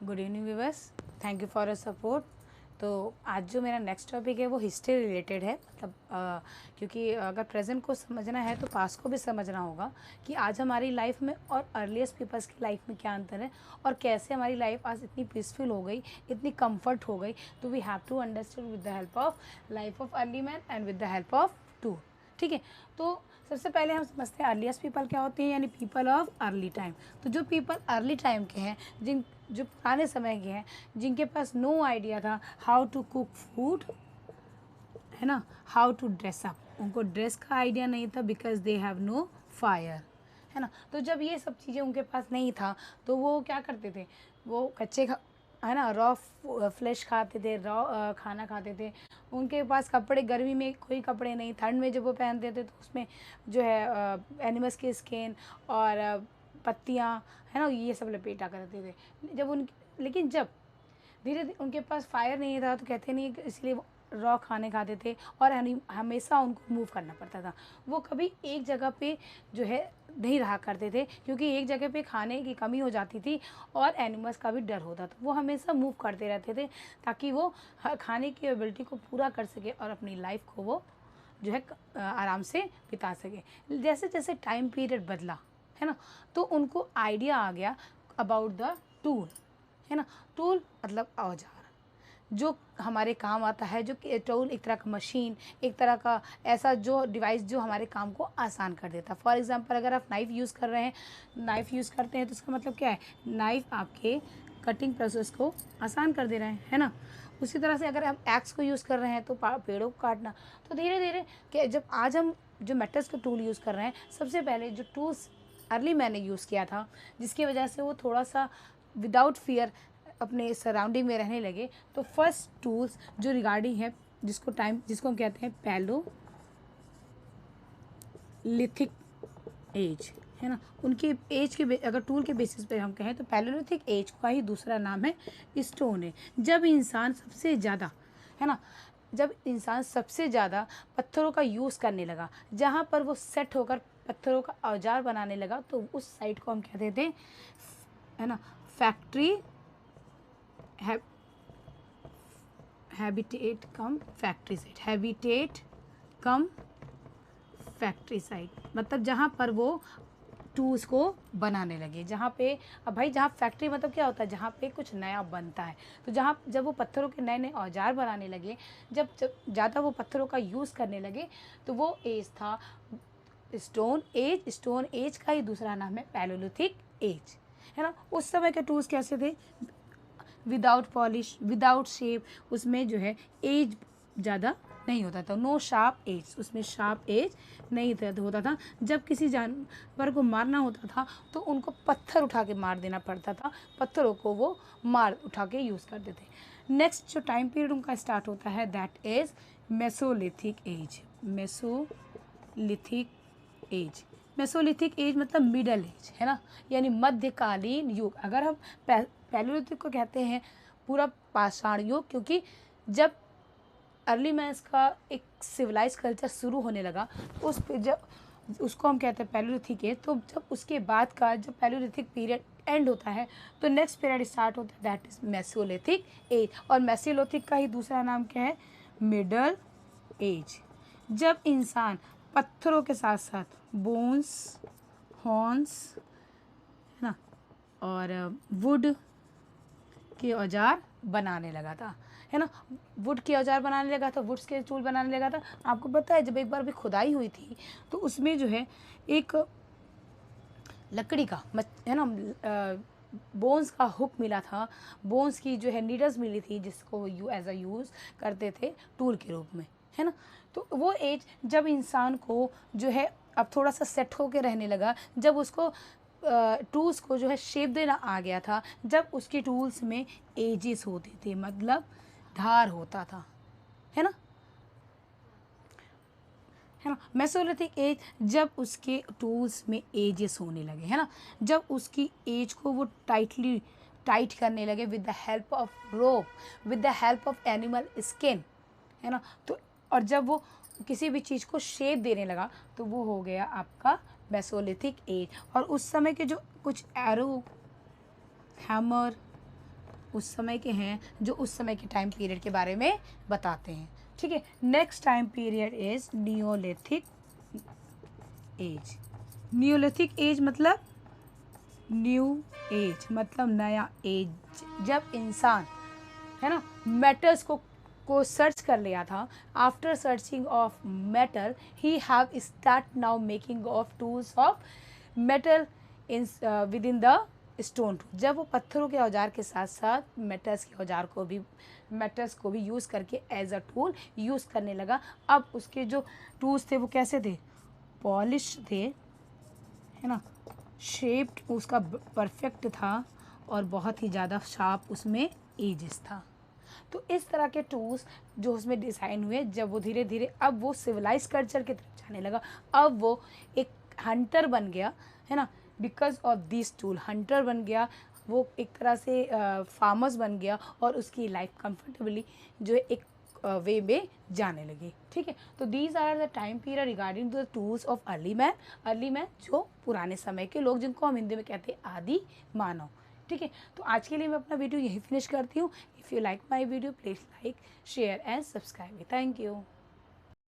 Good evening viewers, thank you for your support. तो आज जो मेरा नेक्स्ट टॉपिक है वो हिस्ट्री रिलेटेड है, मतलब क्योंकि अगर प्रेजेंट को समझना है तो पास्ट को भी समझना होगा कि आज हमारी लाइफ में और अर्लीस्ट पीपल्स की लाइफ में क्या अंतर है और कैसे हमारी लाइफ आज इतनी पीसफुल हो गई, इतनी कंफर्ट हो गई। तो we have to understand with the help of life of early man and with the help of tool. ठीक है, तो सबसे पहले हम समझते हैं अर्लीस्ट पीपल क्या होते हैं, यानी पीपल ऑफ अर्ली टाइम। तो जो पीपल अर्ली टाइम के हैं, जो पुराने समय के हैं, जिनके पास नो आइडिया था हाउ टू कुक फूड, है ना, हाउ टू ड्रेस अप, उनको ड्रेस का आइडिया नहीं था because they have no fire, है ना। तो जब ये सब चीज़ें उनके पास नहीं था तो वो क्या करते थे, वो कच्चे है ना, रॉ फ्लैश खाते थे, रॉ खाना खाते थे। उनके पास कपड़े, गर्मी में कोई कपड़े नहीं, ठंड में जब वो पहनते थे तो उसमें जो है एनिमल्स की स्किन और पत्तियाँ, है ना, ये सब लपेटा करते थे। जब उन लेकिन जब धीरे धीरे उनके पास फायर नहीं था तो कहते नहीं, इसलिए वो रॉ खाने खाते थे और हमेशा उनको मूव करना पड़ता था। वो कभी एक जगह पे जो है नहीं रहा करते थे, क्योंकि एक जगह पे खाने की कमी हो जाती थी और एनिमल्स का भी डर होता था। वो हमेशा मूव करते रहते थे ताकि वो खाने की एबिलिटी को पूरा कर सके और अपनी लाइफ को वो जो है आराम से बिता सके। जैसे जैसे टाइम पीरियड बदला, है ना, तो उनको आइडिया आ गया अबाउट द टूल, है ना। टूल मतलब औजार जो हमारे काम आता है, जो टूल एक तरह का मशीन, एक तरह का ऐसा जो डिवाइस जो हमारे काम को आसान कर देता है। फॉर एग्जांपल अगर आप नाइफ़ यूज़ कर रहे हैं, नाइफ़ यूज़ करते हैं तो उसका मतलब क्या है, नाइफ़ आपके कटिंग प्रोसेस को आसान कर दे रहे हैं, है ना। उसी तरह से अगर हम एक्स को यूज़ कर रहे हैं तो पेड़ों को काटना। तो धीरे धीरे कि जब आज हम जो मेटल्स का टूल यूज़ कर रहे हैं, सबसे पहले जो टूल्स अर्ली मैंने यूज़ किया था, जिसकी वजह से वो थोड़ा सा विदाउट फियर अपने सराउंडिंग में रहने लगे। तो फर्स्ट टूल्स जो रिगार्डिंग है, जिसको हम कहते हैं पैलोलिथिक एज, है ना। उनके एज के अगर टूल के बेसिस पे हम कहें तो पैलोलिथिक एज का ही दूसरा नाम है स्टोन है। जब इंसान सबसे ज़्यादा, है ना, जब इंसान सबसे ज़्यादा पत्थरों का यूज़ करने लगा, जहाँ पर वो सेट होकर पत्थरों का औजार बनाने लगा, तो उस साइट को हम कहते थे, है ना, फैक्ट्री हैबिटेट कम फैक्ट्री साइट, हैबिटेट कम फैक्ट्री साइट, मतलब जहाँ पर वो टूल्स को बनाने लगे, जहाँ पे, अब भाई जहाँ फैक्ट्री मतलब क्या होता है, जहाँ पे कुछ नया बनता है। तो जहाँ जब वो पत्थरों के नए नए औजार बनाने लगे, जब जब ज़्यादा वो पत्थरों का यूज़ करने लगे, तो वो एज था स्टोन एज। स्टोन एज का ही दूसरा नाम है पैलोलिथिक एज, है ना। उस समय के टूल्स कैसे थे, विदाउट पॉलिश, विदाउट शेप, उसमें जो है एज ज़्यादा नहीं होता था, नो शार्प एज, उसमें शार्प एज नहीं होता था। जब किसी जानवर को मारना होता था तो उनको पत्थर उठा के मार देना पड़ता था, पत्थरों को वो मार उठा के यूज़ करते थे। नेक्स्ट जो टाइम पीरियड उनका स्टार्ट होता है that is Mesolithic as. Mesolithic as, Mesolithic as मतलब मिडल एज, है ना, यानी मध्यकालीन युग। अगर हम पैलोलिथिक को कहते हैं पूरा पाषाण युग, क्योंकि जब अर्ली मैंस का एक सिविलाइज कल्चर शुरू होने लगा, उस पे जब उसको हम कहते हैं पैलोलिथिक एज। तो जब उसके बाद का जब पैलोलिथिक पीरियड एंड होता है तो नेक्स्ट पीरियड स्टार्ट होता है दैट इज मेसोलिथिक एज। और मेसोलिथिक का ही दूसरा नाम क्या है, मिडल एज। जब इंसान पत्थरों के साथ साथ बोन्स, हॉर्न्स, है ना, और वुड के औजार बनाने लगा था, है ना, वुड के औजार बनाने लगा था, वुड्स के टूल बनाने लगा था। आपको पता है जब एक बार भी खुदाई हुई थी तो उसमें जो है एक लकड़ी का है ना, बोन्स का हुक मिला था, बोन्स की जो है नीडल्स मिली थी, जिसको एज अ यूज़ करते थे टूल के रूप में, है ना। तो वो एज जब इंसान को जो है अब थोड़ा सा सेट होकर रहने लगा, जब उसको टूल्स को जो है शेप देना आ गया था, जब उसके टूल्स में एजेस होते थे, मतलब धार होता था, है ना, है ना। मेसोलिथिक एज जब उसके टूल्स में एजेस होने लगे, है ना, जब उसकी एज को वो टाइट करने लगे with the help of rope, with the help of animal skin, है ना। तो और जब वो किसी भी चीज़ को शेप देने लगा तो वो हो गया आपका मेसोलिथिक एज। और उस समय के जो कुछ एरो, हैमर, उस समय के हैं जो उस समय के टाइम पीरियड के बारे में बताते हैं। ठीक है, next time period is Neolithic age. Neolithic age मतलब न्यू एज, मतलब नया एज, जब इंसान है ना मेटल्स को सर्च कर लिया था। After searching of metal he have start now making of tools of metal in with in the stone. जब वो पत्थरों के औजार के साथ साथ मेटल्स के औजार को भी यूज़ करके एज अ टूल यूज़ करने लगा। अब उसके जो टूल्स थे वो कैसे थे, पॉलिश थे, है ना, शेप्ड उसका परफेक्ट था और बहुत ही ज़्यादा शार्प उसमें एजेस था। तो इस तरह के टूल्स जो उसमें डिज़ाइन हुए, जब वो धीरे धीरे अब वो सिविलाइज कल्चर की तरफ जाने लगा, अब वो एक हंटर बन गया, है ना, because of this tool Hunter बन गया, वो एक तरह से फार्मर्स बन गया और उसकी लाइफ कंफर्टेबली जो है एक वे में जाने लगी। ठीक है, तो these are the time period regarding the tools of early man जो पुराने समय के लोग, जिनको हम हिंदी में कहते हैं आदि मानव। ठीक है, तो आज के लिए मैं अपना वीडियो यही फिनिश करती हूँ। If you like my video please like share and subscribe. Thank you.